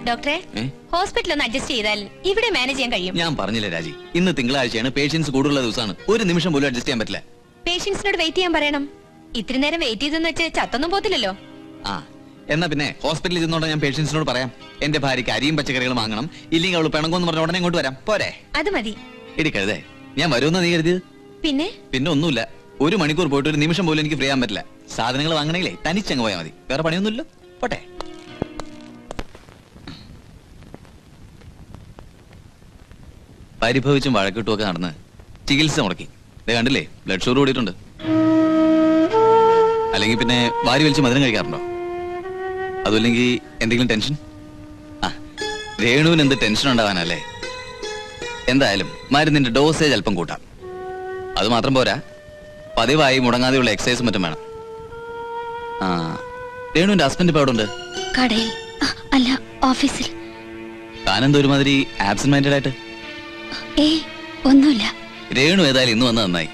ഡോക്ടറെ, ഹോസ്പിറ്റൽ ഒന്ന് അഡ്ജസ്റ്റ് ചെയ്താൽ ഇവിടെ മാനേജ് ചെയ്യാൻ കഴിയും. ഞാൻ പറഞ്ഞില്ല രാജി, ഇന്ന് തിങ്കളാഴ്ചയാണ്, പേഷ്യൻസ് കൂടുതലുള്ള ദിവസമാണ്. ഒരു നിമിഷം പോലും അഡ്ജസ്റ്റ് ചെയ്യാൻ പറ്റില്ല. പേഷ്യൻസിനോട് വെയിറ്റ് ചെയ്യാൻ പറയണം. ഇത്തിരി നേരം വെയിറ്റ് ചെയ്തെന്ന് വെച്ച് ചത്തൊന്നും പോത്തില്ലല്ലോ. എന്നാ പിന്നെ ഹോസ്പിറ്റലിൽ ചെന്നോണ്ട് ഞാൻ പേഷ്യൻസിനോട് പറയാം, എന്റെ ഭാര്യയ്ക്ക് അരിയും പച്ചക്കറികളും വാങ്ങണം, ഇല്ലെങ്കിൽ അവള് പിണങ്ങോന്ന് പറഞ്ഞ ഉടനെ ഇങ്ങോട്ട് വരാം. പോരെ? അത് മതി. ഇടിക്കരുതേ, ഞാൻ വരുമെന്ന് നീ കരുതിയത്? പിന്നെ ഒന്നുമില്ല, ഒരു മണിക്കൂർ പോയിട്ട് ഒരു നിമിഷം പോലും എനിക്ക് ഫ്രീ ആൻ പറ്റില്ല. സാധനങ്ങൾ വാങ്ങണമെങ്കിലേ തനിച്ചങ്ങ് പോയാൽ മതി, വേറെ പണിയൊന്നുമില്ലോ. പോട്ടെ. പരിഭവിച്ചും വഴക്കിട്ടുമൊക്കെ നടന്ന് ചികിത്സ മുടക്കി. കണ്ടില്ലേ, ബ്ലഡ് ഷുഗർ കൂടിയിട്ടുണ്ട്. അല്ലെങ്കിൽ പിന്നെ വാരി വലിച്ച് മധുരം കഴിക്കാറുണ്ടോ? അതുമില്ലെങ്കിൽ എന്തെങ്കിലും ടെൻഷൻ? രേണുവിന് എന്ത് ടെൻഷൻ ഉണ്ടാവാനല്ലേ? എന്തായാലും മരുന്നിന്റെ ഡോസേജ് അല്പം കൂട്ടാം. അത് മാത്രം പോരാ, പതിവായി മുടങ്ങാതെയുള്ള എക്സസൈസും മറ്റും വേണം. രേണുവിന്റെ ഹസ്ബൻഡ് ഇപ്പൊ എവിടെ ഉണ്ട്? കടയിൽ അല്ല, ഓഫീസിൽ. താനെന്തോ ഒരുമാതിരി ആബ്സെന്റ് മൈൻഡഡ് ആയിട്ട്? ഒന്നുമില്ല. രേണു ഏതായാലും ഇന്ന് വന്ന് നന്നായി.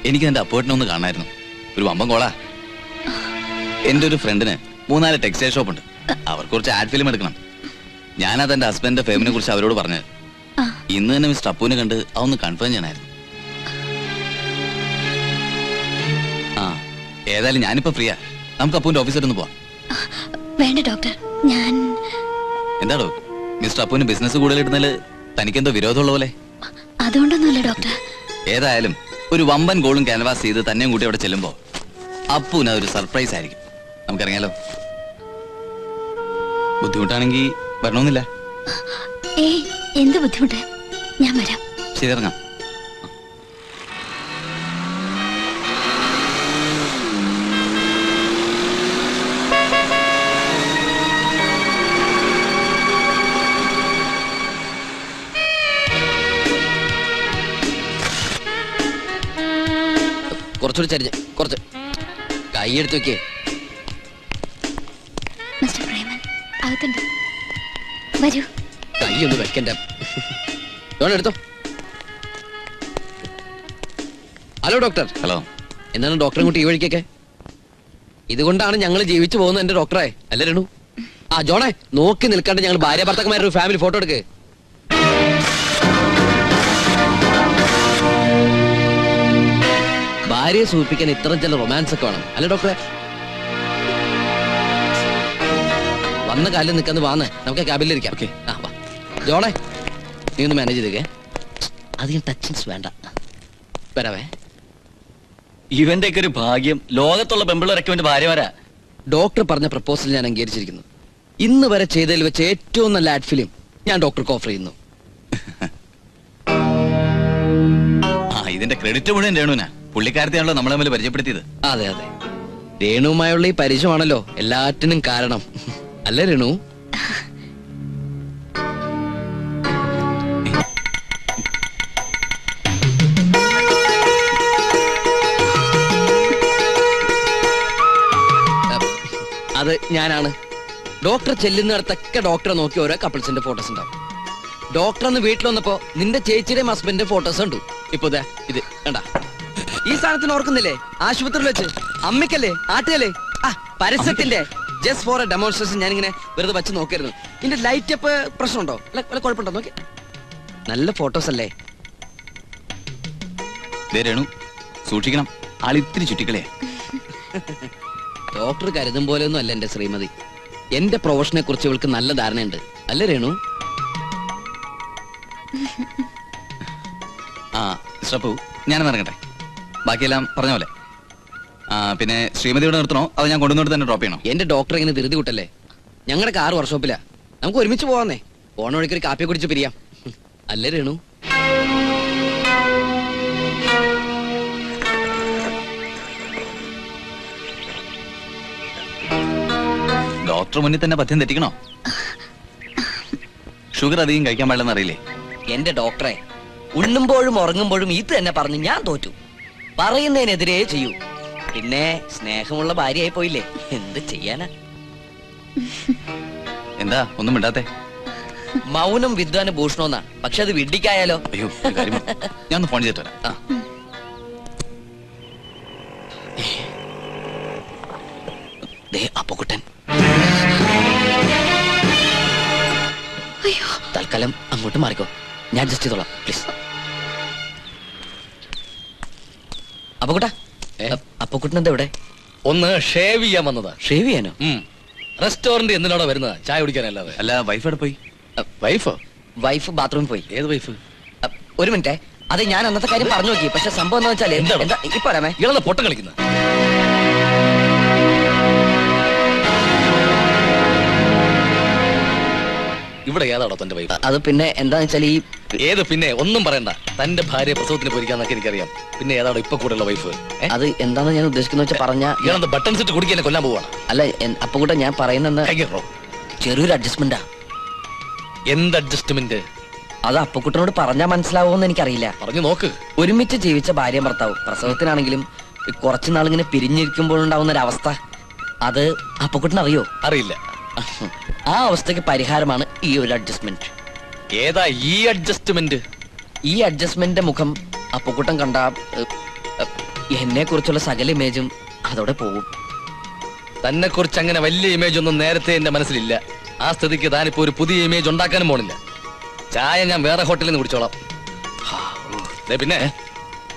എനിക്ക് എന്റെ അപ്പോയിന്റ്മെന്റ് ഒന്ന് കാണായിരുന്നു. ഒരു വമ്പൻ കോളാ. എന്റെ ഒരു ഫ്രണ്ടിന് 3-4 ടെക്സ്റ്റൈൽ ഷോപ്പ് ഉണ്ട്. അവർക്ക് കുറച്ച് ആഡ് ഫിലിം എടുക്കണം. ഞാനത് എന്റെ ഹസ്ബൻഡിന്റെ ഫേമിനെ കുറിച്ച് അവരോട് പറഞ്ഞത്. ഇന്ന് തന്നെ മിസ്റ്റർ അപ്പുവിനെ കണ്ട് അതൊന്ന് കൺഫേം ചെയ്യാനായിരുന്നു. ഏതായാലും ഞാനിപ്പോ ഫ്രീയാ. നമുക്ക് അപ്പുവിന്റെ ഓഫീസിൽ ഒന്ന് പോവാം. വേണ്ട ഡോക്ടർ, ഞാൻ... എന്താടോ, മിസ്റ്റർ അപ്പുവിന് ബിസിനസ് കൂടുതൽ ഇടുന്നതിൽ തനിക്കെന്തോ വിരോധമുള്ള പോലെ? അതുകൊണ്ടൊന്നുമില്ല ഡോക്ടർ. ഏതായാലും ഒരു വമ്പൻ ഗോളും ക്യാൻവാസ് ചെയ്ത് തന്നെയും കൂട്ടി അവിടെ ചെല്ലുമ്പോ അപ്പുവിന് അതൊരു സർപ്രൈസ് ആയിരിക്കും. നമുക്കിറങ്ങിയാലോ? ബുദ്ധിമുട്ടാണെങ്കിൽ വരണമെന്നില്ല. എന്ത് ബുദ്ധിമുട്ട്? ഞാൻ വരാം. ശരി, ഇറങ്ങാം. കുറച്ചുകൂടി ചരിഞ്ഞ്, കുറച്ച് കൈയെടുത്ത് വെക്കേ. മിസ്റ്റർ പ്രേമൻ അകത്തുണ്ട്, വരൂ. കൈ ഒന്ന് വെക്കണ്ട. എടുത്തോ. Hello doctor. ഹലോ. എന്താണ് ഡോക്ടറെ കൂട്ടി ഈ വഴിക്കൊക്കെ? ഇതുകൊണ്ടാണ് ഞങ്ങൾ ജീവിച്ചു പോകുന്നത് എന്റെ ഡോക്ടറെ. അല്ലേ രേണു? ജോണേ, നോക്കി നിൽക്കാണ്ട് ഞങ്ങൾ ഭാര്യ ഭർത്താക്കന്മാരുടെ ഒരു ഫാമിലി ഫോട്ടോ എടുക്ക്. ഭാര്യയെ സൂചിപ്പിക്കാൻ ഇത്ര ചില റൊമാൻസ് ഒക്കെ വേണം, അല്ലേ ഡോക്ടറെ? വന്ന കാലിൽ നിൽക്കാന്ന് വാന്ന്, നമുക്ക് ക്യാബിനിലിരിക്കാം. ഓക്കെ. വാ ജോണേ, നീ ഒന്ന് മാനേജ് ചെയ്തേ. അധികം ടച്ചിങ്സ് വേണ്ട. വരാവേ. ഇവന്റെ ഒക്കെ ഒരു ഭാഗ്യം, ലോകത്തുള്ള പെമ്പിള്ളേരൊക്കെ വേണ്ടി ഭാര്യമാരാ. ഡോക്ടർ പറഞ്ഞ പ്രപ്പോസൽ ഞാൻ അംഗീകരിച്ചിരിക്കുന്നു. ഇന്ന് വരെ ചെയ്തതിൽ വെച്ച് ഏറ്റവും നല്ല ആഡ് ഫിലിം ഞാൻ ഡോക്ടർക്ക് ഓഫർ ചെയ്യുന്നു. ഇതിന്റെ ക്രെഡിറ്റ് മുഴുവൻ രേണുവിനാ. പുള്ളിക്കാരത്തെയാണല്ലോ നമ്മളെ തമ്മിൽ പരിചയപ്പെടുത്തിയത്. അതെ അതെ, രേണുവുമായുള്ള ഈ പരിചയമാണല്ലോ എല്ലാറ്റിനും കാരണം, അല്ലേ രേണു? അത് ഞാനാണ്. ഡോക്ടർ ചെല്ലുന്നിടത്തൊക്കെ ഡോക്ടറെ നോക്കി ഓരോ കപ്പിൾസിന്റെ ഫോട്ടോസ് ഉണ്ടാവും. ഡോക്ടർ അന്ന് വീട്ടിൽ വന്നപ്പോ നിന്റെ ചേച്ചിയുടെയും ഹസ്ബൻഡിന്റെ ഫോട്ടോസ് ഉണ്ട്. ഇപ്പൊ ഇത് കണ്ട. ഈ സാധനത്തിന് ഓർക്കുന്നില്ലേ, ആശുപത്രിയിൽ വെച്ച് അമ്മയ്ക്കല്ലേ ആട്ടുകല്ലേ പരസ്യത്തിന്റെ ജസ്റ്റ് ഫോർ എ ഡെമോൺസ്ട്രേഷൻ ഞാനിങ്ങനെ വെറുതെ വെച്ച് നോക്കായിരുന്നു. ഇതിന്റെ ലൈറ്റ് അപ്പ് പ്രശ്നമുണ്ടോ, വല്ല കുഴപ്പമുണ്ടോ നോക്കി. നല്ല ഫോട്ടോസ് അല്ലേ രേണു? സൂക്ഷിക്കണം, ആളിത്തിരി ചുറ്റിക്കളെ. ഡോക്ടർ കരുതും പോലെയൊന്നും അല്ല എന്റെ ശ്രീമതി. എന്റെ പ്രൊഫഷനെ കുറിച്ച് ഇവൾക്ക് നല്ല ധാരണയുണ്ട്, അല്ലേ രേണു? ഞാനെന്ന് ഇറങ്ങട്ടെ, ബാക്കിയെല്ലാം പറഞ്ഞ പോലെ. പിന്നെ ശ്രീമതിയോട് നിർത്തണോ അത് ഞാൻ കൊണ്ടുവന്നിട്ട് തന്നെ ഡ്രോപ്പ് ചെയ്യണോ? എന്റെ ഡോക്ടർ ഇങ്ങനെ ധൃതി കൂട്ടല്ലേ. ഞങ്ങളുടെ കാർ വർക്ക്ഷോപ്പിലാ, നമുക്ക് ഒരുമിച്ച് പോവാന്നേ. പോണ വഴിക്ക് ഒരു കാപ്പി കുടിച്ച് പിരിയാം, അല്ലേ രേണു? ഡോക്ടർ മുന്നിൽ തന്നെ പഥ്യം തെറ്റിക്കണോ? ഷുഗർ അധികം കഴിക്കാൻ പാടില്ലെന്ന് അറിയില്ലേ? എന്റെ ഡോക്ടറെ, ഉണ്ണുമ്പോഴും ഉറങ്ങുമ്പോഴും ഇത് തന്നെ പറഞ്ഞ് ഞാൻ തോറ്റു. പറയുന്നതിനെതിരെ ചെയ്യൂ. പിന്നെ സ്നേഹമുള്ള ഭാര്യയായി പോയില്ലേ, എന്ത് ചെയ്യാനാ? എന്താ ഒന്നും മിണ്ടാത്തെ? മൗനം വിദ്വാന് ഭൂഷണമെന്നാ, പക്ഷെ അത് വിഡ്ഢിക്കായാലോ? അയ്യോ, ഞാൻ ഒന്ന് ഫോൺ ചെയ്തിട്ട് വരാം. ദേ അപ്പുകുട്ടൻ. തൽക്കാലം അങ്ങോട്ട് മാറിക്കോ, ഞാൻ അഡ്ജസ്റ്റ് ചെയ്തോളാം പ്ലീസ്. അപ്പുകുട്ട, അപ്പുകുട്ടൻ എന്താ ഇവിടെ? ഒന്ന് ഷേവ് ചെയ്യാൻ വന്നതാ. ഷേവ് ചെയ്യാനോ? റെസ്റ്റോറന്റ് എന്തിനാണോ വരുന്നത്? ചായ കുടിക്കാനല്ലാതെ. അല്ല വൈഫ് എവിടെ പോയി? വൈഫോ? വൈഫ് ബാത്റൂമിൽ പോയി. ഏത് വൈഫ്? ഒരു മിനിറ്റ്, അതെ ഞാൻ അന്നത്തെ കാര്യം പറഞ്ഞു നോക്കി. പക്ഷെ സംഭവം എന്താ വെച്ചാല് എന്താണ്? ഇപ്പൊ വരാമേ. ഇയാളെ പൊട്ടം കളിക്കുന്ന. ഇവിടെ ഏതാണോ തന്റെ വൈഫ്? അത് പിന്നെ എന്താന്ന് വെച്ചാൽ ഈ ഏത് പിന്നെ ഒന്നും പറയണ്ട. തന്റെ ഭാര്യ പ്രസവത്തിന് പോയിരിക്കാന്നൊക്കെ എനിക്കറിയാം. പിന്നെ ഏതാണോ ഇപ്പൊ കൂടെയുള്ള വൈഫ്? അത് എന്താന്ന് ഞാൻ ഉദ്ദേശിക്കുന്ന വെച്ചാൽ പറഞ്ഞ ഇയാളെന്താ ബട്ടൺ സെറ്റ് കുടിക്കാൻ കൊല്ലാൻ പോവാണ്? അല്ല അപ്പുകുട്ടൻ, ഞാൻ പറയുന്ന കൈകോ. ചെറിയൊരു അഡ്ജസ്റ്റ്മെന്റാ. എന്ത് അഡ്ജസ്റ്റ്മെന്റ്? അത് അപ്പുകുട്ടനോട് പറഞ്ഞാൽ മനസ്സിലാവുമെന്ന് എനിക്കറിയില്ല. പറഞ്ഞു നോക്ക്. ഒരുമിച്ച് ജീവിച്ച ഭാര്യ ഭർത്താവ് പ്രസവത്തിനാണെങ്കിലും കുറച്ചു നാളിങ്ങനെ പിരിഞ്ഞിരിക്കുമ്പോഴുണ്ടാവുന്ന ഒരു അവസ്ഥ, അത് അപ്പുകുട്ടൻ അറിയോ? അറിയില്ല. ആ അവസ്ഥയ്ക്ക് പരിഹാരമാണ് ഈ ഒരു അഡ്ജസ്റ്റ്മെന്റ്. ഏതാ ഈ അഡ്ജസ്റ്റ്മെന്റ്? ഈ അഡ്ജസ്റ്റ്മെന്റിന്റെ മുഖം അപ്പുകുട്ടൻ കണ്ട എന്നെ കുറിച്ചുള്ള സകല ഇമേജും അതോടെ പോകും. തന്നെ കുറിച്ച് അങ്ങനെ വലിയ ഇമേജ് ഒന്നും നേരത്തെ എന്റെ മനസ്സിലില്ല. ആ സ്ഥിതിക്ക് താനിപ്പോ ഒരു പുതിയ ഇമേജ് ഉണ്ടാക്കാനും പോണില്ല. ചായ ഞാൻ വേറെ ഹോട്ടലിൽ നിന്ന് കുടിച്ചോളാം. പിന്നെ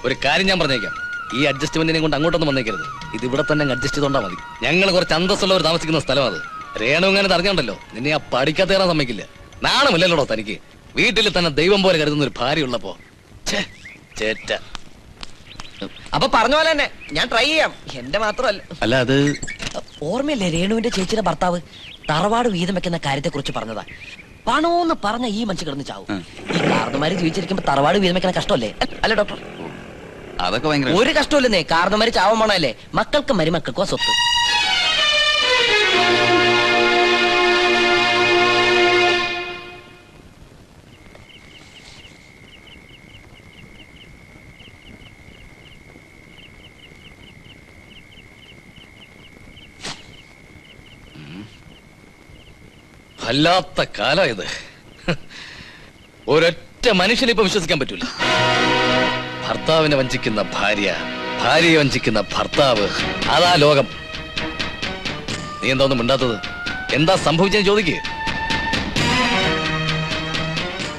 ഒരു കാര്യം ഞാൻ പറഞ്ഞേക്കാം, ഈ അഡ്ജസ്റ്റ്മെന്റിനെ കൊണ്ട് അങ്ങോട്ടൊന്നും വന്നേക്കരുത്. ഇത് ഇവിടെ തന്നെ അഡ്ജസ്റ്റ് ചെയ്തോണ്ടാ മതി. ഞങ്ങൾ കുറച്ച് അന്തസ്സുള്ളവർ താമസിക്കുന്ന സ്ഥലം അത്. രേണു അങ്ങനെ അറിഞ്ഞോണ്ടല്ലോ നിന്നെ ആ പഠിക്കാത്ത കയറാൻ സമ്മതിക്കില്ല. നാണമില്ലല്ലോടോ തനിക്ക്? വീട്ടിൽ തന്നെ ദൈവം പോലെ കരുതുന്ന ഒരു ഭാര്യ ഉള്ളപ്പോ. ചേറ്റ. അപ്പൊ പറഞ്ഞ പോലെ തന്നെ ഞാൻ ട്രൈ ചെയ്യാം. എന്റെ മാത്രമല്ല. അല്ല അത് ഓർമ്മയില്ലേ രേണുവിന്റെ ചേച്ചിയുടെ ഭർത്താവ് തറവാട് വീതം വെക്കുന്ന കാര്യത്തെ കുറിച്ച് പറഞ്ഞതാ. പണോന്ന് പറഞ്ഞ ഈ മനുഷ്യ കിടന്ന് ചാവും. ഈ കാർന്നമാര് ജീവിച്ചിരിക്കുമ്പോ തറവാട് വീതം വെക്കുന്ന കഷ്ടമല്ലേ? അല്ല ഡോക്ടർ? അതൊക്കെ ഭയങ്കര ഒരു കഷ്ടമില്ലെന്നേ. കാർന്നമാര് ചാവാൻ പോണല്ലേ? മക്കൾക്കും മരുമക്കൾക്കും ആ സ്വത്ത്. വല്ലാത്ത കാലം ഇത്. ഒരൊറ്റ മനുഷ്യനെ ഇപ്പൊ വിശ്വസിക്കാൻ പറ്റൂല. ഭർത്താവിനെ വഞ്ചിക്കുന്ന ഭാര്യ, ഭാര്യയെ വഞ്ചിക്കുന്ന ഭർത്താവ്, അതാ ലോകം. നീ എന്താ ഒന്നും മിണ്ടാത്തത്? എന്താ സംഭവിച്ചെന്ന് ചോദിക്കേ.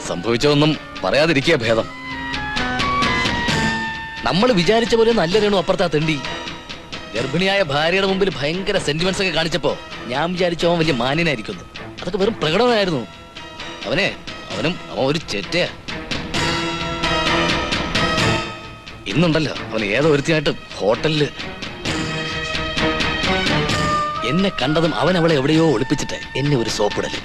സംഭവിച്ചതൊന്നും പറയാതിരിക്കുക ഭേദം. നമ്മൾ വിചാരിച്ച പോലെ നല്ല രേണു അപ്പുറത്താ തെണ്ടി. ഗർഭിണിയായ ഭാര്യയുടെ മുമ്പിൽ ഭയങ്കര സെന്റിമെന്റ്സ് ഒക്കെ കാണിച്ചപ്പോ ഞാൻ വിചാരിച്ചു അവൻ വലിയ മാന്യനായിരിക്കുന്നു. അതൊക്കെ വെറും പ്രകടനമായിരുന്നു. അവൻ ഒരു ചെറ്റയാ. ഇന്നുണ്ടല്ലോ അവൻ ഏതോ ഒരുത്തിയായിട്ട് ഹോട്ടലില് എന്നെ കണ്ടതും അവൻ അവളെ എവിടെയോ ഒളിപ്പിച്ചിട്ട് എന്നെ ഒരു സോപ്പിടല്.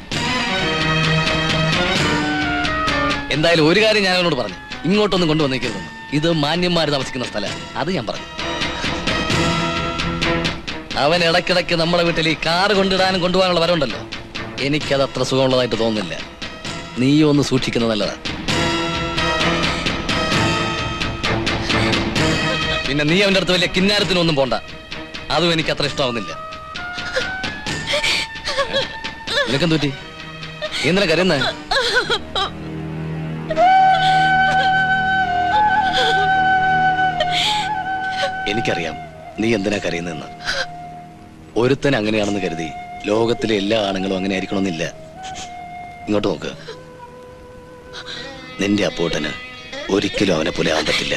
എന്തായാലും ഒരു കാര്യം ഞാൻ അവനോട് പറഞ്ഞു, ഇങ്ങോട്ടൊന്നും കൊണ്ടുവന്നേക്കരുതെന്ന്. ഇത് മാന്യന്മാർ താമസിക്കുന്ന സ്ഥലമാണ്. അത് ഞാൻ പറഞ്ഞു. അവൻ ഇടയ്ക്കിടയ്ക്ക് നമ്മുടെ വീട്ടിൽ ഈ കാറ് കൊണ്ടിടാനും കൊണ്ടുപോകാനുള്ള വരവുണ്ടല്ലോ, എനിക്കത് അത്ര സുഖമുള്ളതായിട്ട് തോന്നുന്നില്ല. നീയും ഒന്ന് സൂക്ഷിക്കുന്നത് നല്ലതാ. പിന്നെ നീ അവന്റെ അടുത്ത് വലിയ കിന്നാരത്തിനൊന്നും പോണ്ട. അതും എനിക്ക് അത്ര ഇഷ്ടമാവുന്നില്ല. നിനക്കെന്ത് പറ്റി? നീ എന്തിനാ കരയുന്നേ? എനിക്കറിയാം നീ എന്തിനാ കരയുന്നെന്ന്. ഒരുത്തൻ അങ്ങനെയാണെന്ന് കരുതി ലോകത്തിലെ എല്ലാ ആണുങ്ങളും അങ്ങനെ ആയിരിക്കണമെന്നില്ല. ഇങ്ങോട്ട് നോക്ക്. നിന്റെ അപ്പോട്ടന് ഒരിക്കലും അവനെ പോലെ ആവാൻ പറ്റില്ല.